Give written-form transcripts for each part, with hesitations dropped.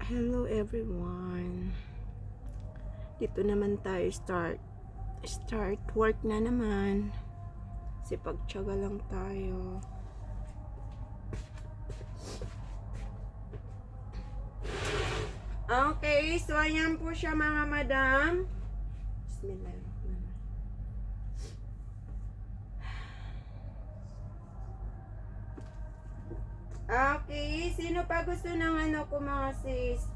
Hello everyone. Dito naman tayo start work na naman. Sipagtyaga lang tayo. Okay, so ayan po siya mga madam. Bismillahirrahmanirrahim. Okay, sino pa gusto ng ano ko mga sis?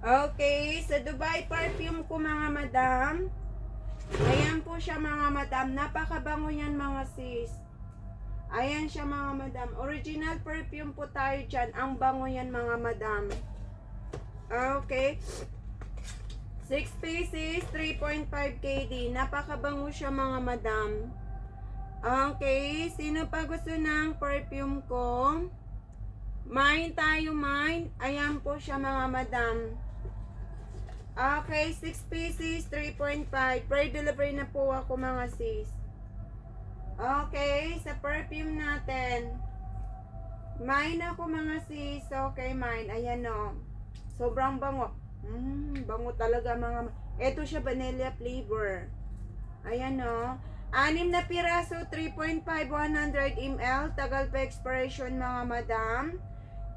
Okay, sa Dubai perfume ko mga madam. Ayan po siya mga madam. Napakabango yan mga sis. Ayan siya mga madam. Original perfume po tayo dyan. Ang bango yan mga madam. Okay. 6 pieces, 3.5 KD. Napakabango siya mga madam. Okay. Sino pa gusto ng perfume ko? Mine tayo, mine. Ayan po siya mga madam. Okay, 6 pieces, 3.5. Free delivery na po ako mga sis. Okay, sa perfume natin. Mine ako mga sis. Okay, mine. Ayan o. Sobrang bango. Bango talaga mga. Ito siya vanilla flavor. Ayan o. 6 na piraso, 3.5, 100 ml. Tagal pa expiration mga madam.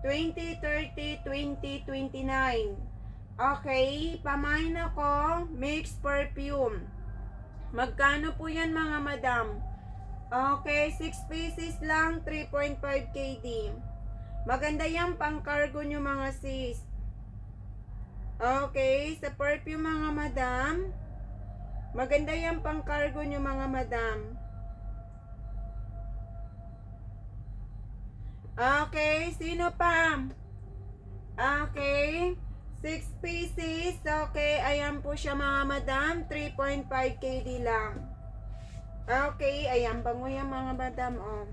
2030, 2029. Okay, pamain ako, mixed perfume. Magkano po yan mga madam? Okay, 6 pieces lang, 3.5 KD. Maganda yan pang cargo nyo mga sis. Okay, sa perfume mga madam. Maganda yan pang cargo nyo mga madam. Okay, sino pa? Okay. 6 pieces. Okay, ayan po siya mga madam. 3.5 KD lang. Okay, ayan. Bango yan mga madam. Oh.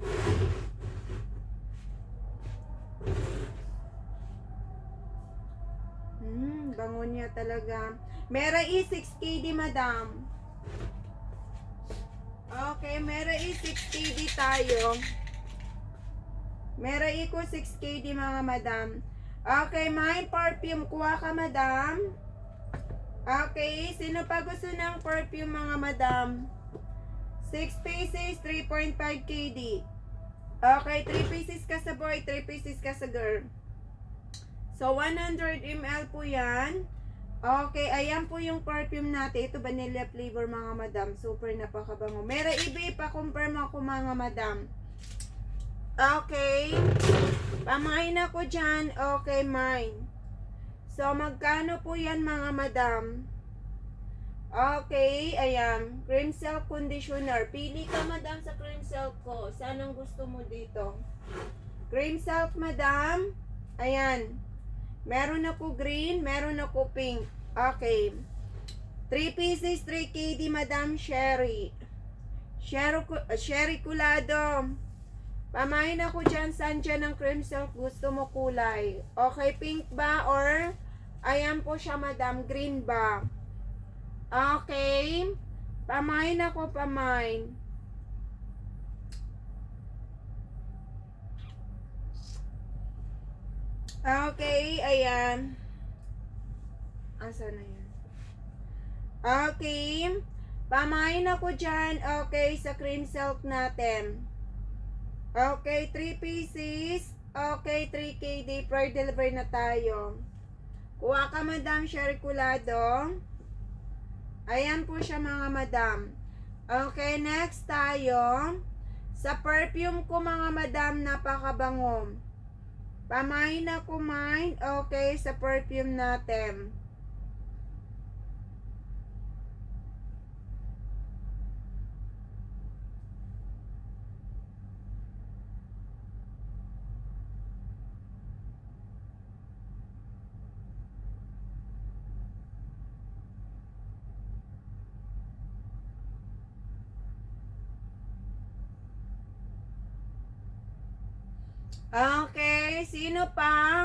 Bango niya talaga. Mera E 6 KD madam. Okay, Mera E 6 KD tayo. Mera E ko 6 KD mga madam. Okay, my perfume. Kuha ka, madam. Okay, sino pa gusto ng perfume, mga madam? 6 pieces, 3.5 KD. Okay, 3 pieces ka sa boy, 3 pieces ka sa girl. So, 100 ml po yan. Okay, ayan po yung perfume natin. Ito, vanilla flavor, mga madam. Super napakabango. Mera iba pa confirm ako, mga madam. Okay. Pamain ako dyan. Okay, mine. So, magkano po yan mga madam? Okay, ayan. Cream Silk Conditioner. Pili ka madam sa Cream Silk ko. Saan ang gusto mo dito? Cream Silk madam. Ayan. Meron ako green, meron ako pink. Okay. 3 pieces, 3 KD madam. Sherry. Sherry kulado. Pamain ako dyan. Saan dyan ang cream silk? Gusto mo kulay? Okay, pink ba? Or, ayan po siya, madam. Green ba? Okay. Pamain ako, pamain. Okay, ayan. Asa na yan? Okay. Pamain ako dyan. Okay, sa cream silk natin. Okay, 3 pieces. Okay, 3 KD. Free delivery na tayo. Kuha ka, madam. Sherry kulado. Ayan po siya, mga madam. Okay, next tayo. Sa perfume ko, mga madam, napakabango. Pamain ako, mine. Okay, sa perfume natin. Okay, sino pa?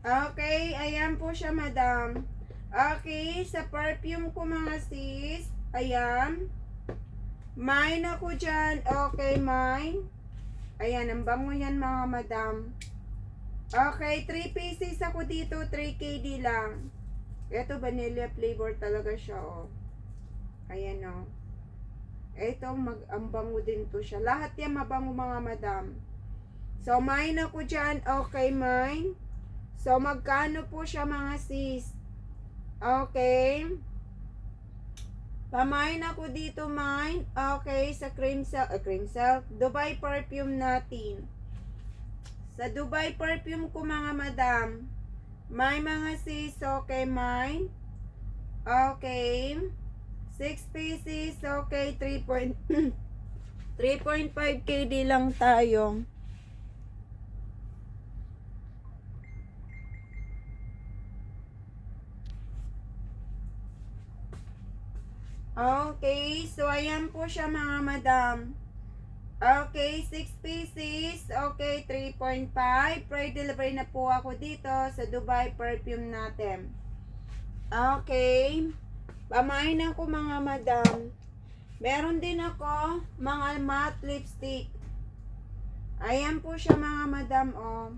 Okay, ayan po siya, madam. Okay, sa perfume ko mga sis, ayan. Mine ako dyan. Okay, mine. Ayan, ang bango yan mga madam. Okay, 3 pieces ako dito, 3 KD lang. Ito, vanilla flavor talaga siya, oh. Ayan, oh. Ito, ang bango din to siya. Lahat yan mabango mga madam. So, mine ako dyan. Okay, mine. So, magkano po siya mga sis? Okay. Pamain ako dito, mine. Okay, sa cream silk. Dubai perfume natin. Sa Dubai perfume ko mga madam. May mga sis. Okay, mine. Okay. 6 pieces. Okay, 3.5 KD lang tayo. Okay, so ayan po siya mga madam. Okay, 6 pieces. Okay, 3.5. Free delivery na po ako dito sa Dubai perfume natin. Okay. Pamain ako mga madam. Meron din ako mga matte lipstick. Ayan po siya mga madam, oh.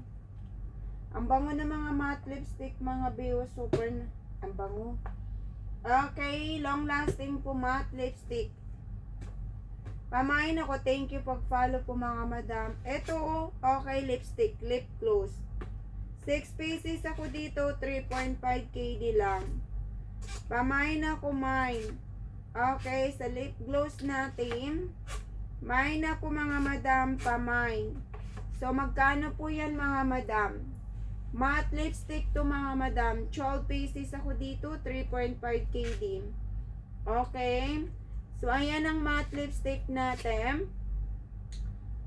Ang bango ng mga matte lipstick mga bio, super ang bango. Okay, long lasting po matte lipstick. Pamain ako, thank you pag-follow po mga madam. Ito, okay, lipstick, lip gloss. 6 pieces ako dito, 3.5 KD lang. Pamain ako, mine. Okay, sa lip gloss natin. Mine ako mga madam, pamain. So, magkano po yan mga madam? Matte lipstick to mga madam. 12 pieces ako dito, 3.5 KD. Okay. So, ayan ang matte lipstick natin.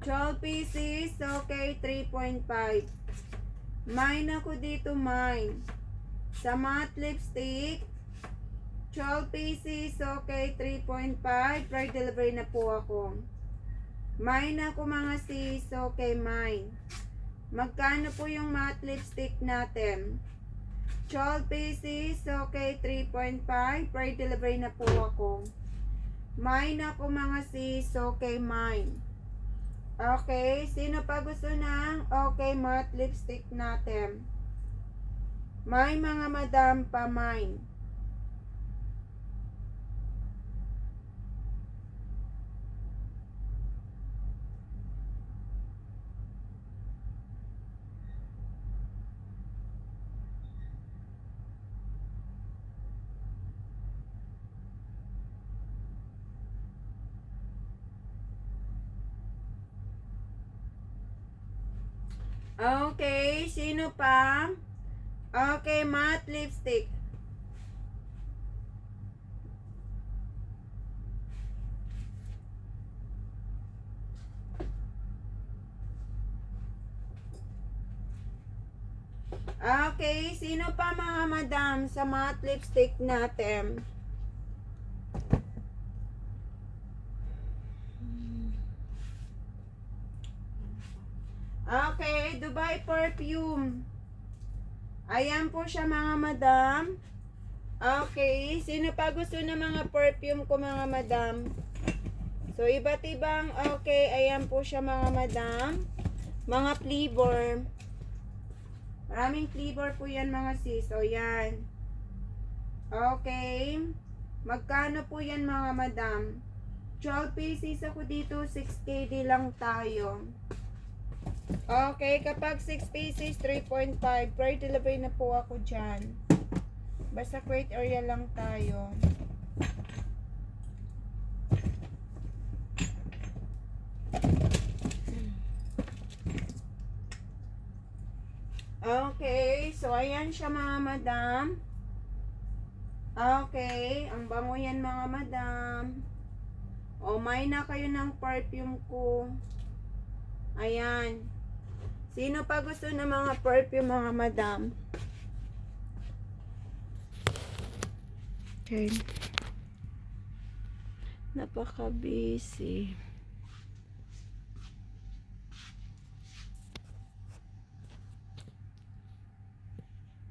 12 pieces, okay, 3.5. Mine ako dito, mine. Sa matte lipstick, 12 pieces, okay, 3.5. Free delivery na po ako. Mine ako mga sis, okay, mine. Magkano po yung matte lipstick natin? 12 pieces, okay, 3.5. Free delivery na po ako. Mine ako mga sis, okay, mine. Okay, sino pa gusto ng okay matte lipstick natin? May mga madam pa mine. Okay, sino pa? Okay, matte lipstick. Okay, sino pa mga madam sa matte lipstick natin? Okay, Dubai perfume. Ayan po siya mga madam. Okay, sino pa gusto ng mga perfume ko mga madam? So, iba't ibang, okay, ayan po siya mga madam. Mga flavor. Maraming flavor po yan mga sis. O, yan. Okay. Magkano po yan mga madam? 12 pieces ako dito, 6 KD lang tayo. Okay, kapag 6 pieces, 3.5. Free delivery na po ako dyan. Basta Kuwait area lang tayo. Okay, so ayan siya mga madam. Okay, ang bango yan mga madam. O, may na kayo ng perfume ko. Ayan. Sino pa gusto ng mga perfume mga madam? Okay. Napaka-busy.